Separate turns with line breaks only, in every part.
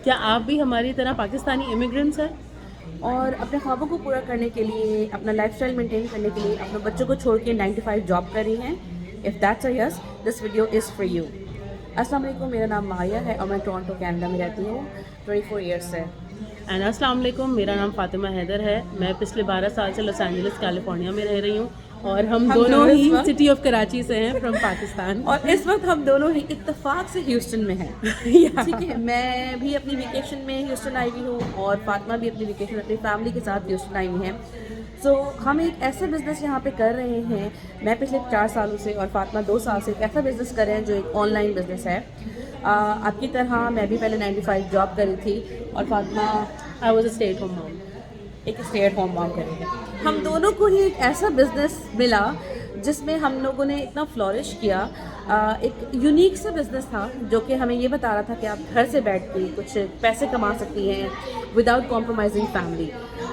کیا آپ بھی ہماری طرح پاکستانی امیگرینٹس ہیں
اور اپنے خوابوں کو پورا کرنے کے لیے، اپنا لائف اسٹائل مینٹین کرنے کے لیے اپنے بچوں کو چھوڑ کے 9 to 5 جاب کر رہی ہیں؟ If that's a yes, this video is for you. السلام علیکم، میرا نام مایا ہے اور میں ٹورانٹو کینیڈا میں رہتی ہوں 24 ایئرس سے.
اینڈ السلام علیکم، میرا نام فاطمہ حیدر ہے. میں پچھلے 12 سال سے لاس اینجلس کیلیفورنیا میں رہ رہی ہوں اور ہم دونوں ہی سٹی آف کراچی سے ہیں، فرام پاکستان.
اور اس وقت ہم دونوں ہی اتفاق سے ہیوسٹن میں ہیں. ٹھیک ہے، میں بھی اپنی ویکیشن میں ہیوسٹن آئی ہوئی ہوں اور فاطمہ بھی اپنی ویکیشن اپنی فیملی کے ساتھ ہیوسٹن آئی ہوئی ہیں. سو ہم ایک ایسا بزنس یہاں پہ کر رہے ہیں. میں پچھلے 4 سالوں سے اور فاطمہ 2 سال سے ایک ایسا بزنس کر رہے ہیں جو ایک آن لائن بزنس ہے. آپ کی طرح میں بھی پہلے 9 to 5 جاب کری تھی اور Fatima
I was a stay at home mom.
ایک اسٹے ایٹ ہوم موم کر رہے ہیں. ہم دونوں کو ہی ایک ایسا بزنس ملا جس میں ہم لوگوں نے اتنا فلورش کیا. ایک یونیک سا بزنس تھا جو کہ ہمیں یہ بتا رہا تھا کہ آپ گھر سے بیٹھ کے کچھ پیسے کما سکتی ہیں وداؤٹ کمپرومائزنگ فیملی.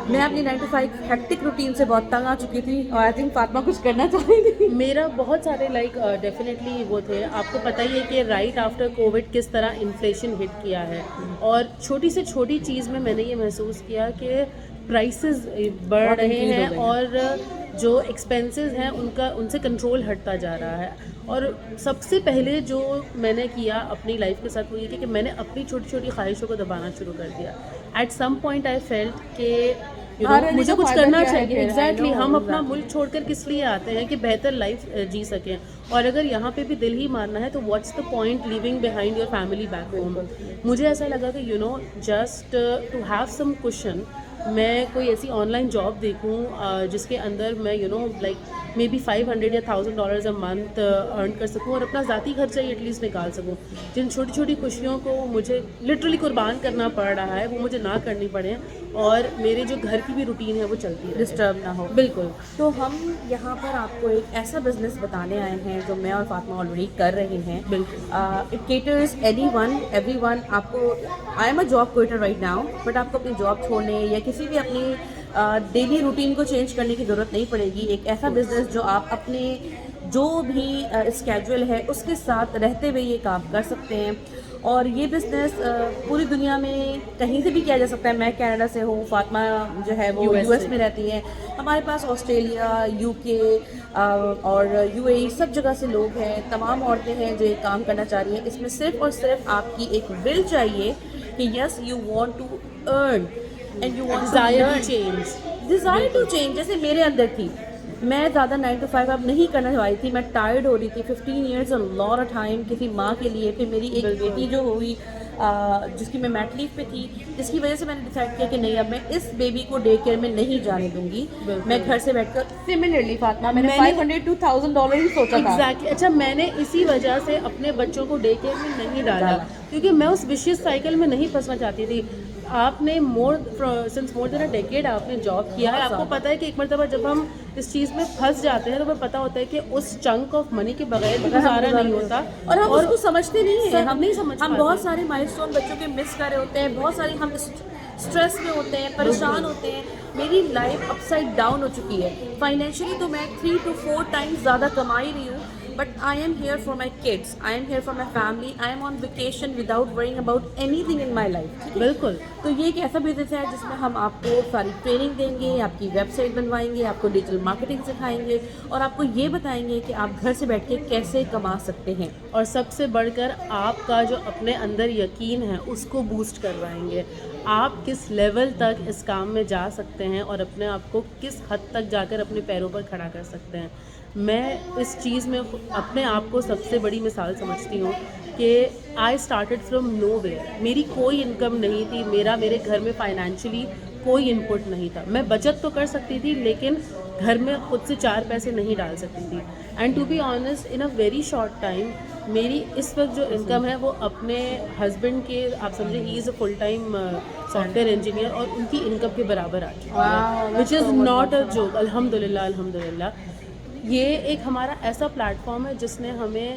میں اپنی 9 to 5 ہیکٹک روٹین سے بہت تنگ آ چکی تھی اور آئی تھنک فاطمہ کچھ کرنا چاہ رہی تھی.
میرا بہت سارے ڈیفینیٹلی وہ تھے. آپ کو پتہ ہی ہے کہ رائٹ آفٹر کووڈ کس طرح انفلیشن ہٹ کیا ہے اور چھوٹی سے چھوٹی چیز میں نے یہ محسوس کیا کہ پرائسز بڑھ رہے ہیں اور جو ایکسپینسز ہیں ان سے کنٹرول ہٹتا جا رہا ہے. اور سب سے پہلے جو میں نے کیا اپنی لائف کے ساتھ وہ یہ کہ میں نے اپنی چھوٹی چھوٹی خواہشوں کو دبانا شروع کر دیا. At some point I felt کہ مجھے کچھ کرنا چاہیے. ایگزیکٹلی ہم اپنا ملک چھوڑ کر کس لیے آتے ہیں کہ بہتر لائف جی سکیں اور اگر یہاں پہ بھی دل ہی مارنا ہے تو what's the point leaving behind your family back home. مجھے ایسا لگا کہ just to have some cushion میں کوئی ایسی آن لائن جاب دیکھوں جس کے اندر میں لائک مے بی $500 یا $1000 اے منتھ ارن کر سکوں اور اپنا ذاتی خرچہ ایٹ لیسٹ نکال سکوں. جن چھوٹی چھوٹی خوشیوں کو مجھے لٹرلی قربان کرنا پڑ رہا ہے وہ مجھے نہ کرنی پڑے اور میرے جو گھر کی بھی روٹین ہے وہ چلتی ہے،
ڈسٹرب نہ ہو.
بالکل.
تو ہم یہاں پر آپ کو ایک ایسا بزنس بتانے آئے ہیں جو میں اور فاطمہ آلریڈی کر رہے ہیں.
بالکل.
It caters anyone everyone. آپ کو I am a job quitter right now but آپ کو اپنی جاب چھوڑنے یا کسی بھی اپنی ڈیلی روٹین کو چینج کرنے کی ضرورت نہیں پڑے گی. ایک ایسا بزنس جو آپ اپنے جو بھی اسکیجول ہے اس کے ساتھ رہتے ہوئے یہ کام کر سکتے ہیں. اور یہ بزنس پوری دنیا میں کہیں سے بھی کیا جا سکتا ہے. میں کینیڈا سے ہوں، فاطمہ جو ہے وہ یو ایس میں رہتی ہیں. ہمارے پاس آسٹریلیا، یو کے اور یو اے ای سب جگہ سے لوگ ہیں. تمام عورتیں ہیں جو یہ کام کرنا چاہ رہی ہیں. اس میں صرف اور صرف آپ کی ایک ول چاہیے کہ yes you want to earn and you want desire to change. جیسے میرے اندر تھی، میں زیادہ 9 to 5 اب نہیں کرنا چاہ رہی تھی. میں ٹائرڈ ہو رہی تھی. 15 years a lot of time کسی ماں کے لیے. پھر میری ایک بیٹی جو ہوئی جس کی میں میٹ لیو پہ تھی، جس کی وجہ سے میں نے ڈیسائڈ کیا کہ نہیں اب میں اس بیبی کو ڈے کیئر میں نہیں جانے دوں گی. میں گھر سے بیٹھ کر سملرلی فاطمہ میں نے $500 to $1000 ہی سوچا تھا.
ایگزیکٹلی. اچھا، میں نے اسی وجہ سے اپنے بچوں کو ڈے کیئر میں نہیں ڈالا کیونکہ میں اس وشیس سائیکل میں نہیں پھنسنا چاہتی تھی. آپ نے سنس مور دین اے ڈیکیڈ آپ نے جاب کیا ہے. آپ کو پتہ ہے کہ ایک مرتبہ جب ہم اس چیز میں پھنس جاتے ہیں تو ہمیں پتہ ہوتا ہے کہ اس چنک آف منی کے بغیر بھی گزارا نہیں ہوتا
اور ہم اس کو سمجھتے نہیں ہیں.
ہم نہیں سمجھ
ہم بہت سارے مائلسٹون بچوں کے مس کر رہے ہوتے ہیں. بہت ساری ہم اسٹریس میں ہوتے ہیں، پریشان ہوتے ہیں. میری لائف اپ سائڈ ڈاؤن ہو چکی ہے. فائنینشلی تو میں 3 to 4 times زیادہ کما ہی رہی ہوں but I am here for my kids, I am here for my family, I am on vacation without worrying about any thing in my life.
بالکل.
تو یہ ایک ایسا بزنس ہے جس میں ہم آپ کو ساری ٹریننگ دیں گے، آپ کی ویب سائٹ بنوائیں گے، آپ کو ڈیجیٹل مارکیٹنگ سکھائیں گے اور آپ کو یہ بتائیں گے کہ آپ گھر سے بیٹھ کے کیسے کما سکتے ہیں.
اور سب سے بڑھ کر آپ کا جو اپنے اندر یقین ہے اس کو بوسٹ کروائیں گے. آپ کس لیول تک اس کام میں جا سکتے ہیں اور اپنے آپ کو کس حد تک جا کر اپنے پیروں پر کھڑا کر سکتے ہیں. میں اس چیز میں اپنے آپ کو سب سے بڑی مثال سمجھتی ہوں کہ I started from nowhere. میری کوئی انکم نہیں تھی. میرے گھر میں فائنینشلی کوئی انپٹ نہیں تھا. میں بچت تو کر سکتی تھی لیکن گھر میں خود سے 4 پیسے نہیں ڈال سکتی تھی. And to be honest in a very short time میری اس وقت جو انکم ہے وہ اپنے ہسبینڈ کے آپ سمجھے he is a full time software engineer اور ان کی انکم کے برابر آ چکی ہے وچ از ناٹ اے جوک. الحمد للہ. یہ ایک ہمارا ایسا پلیٹ فارم ہے جس نے ہمیں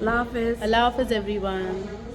Allah Hafiz.
Allah Hafiz everyone.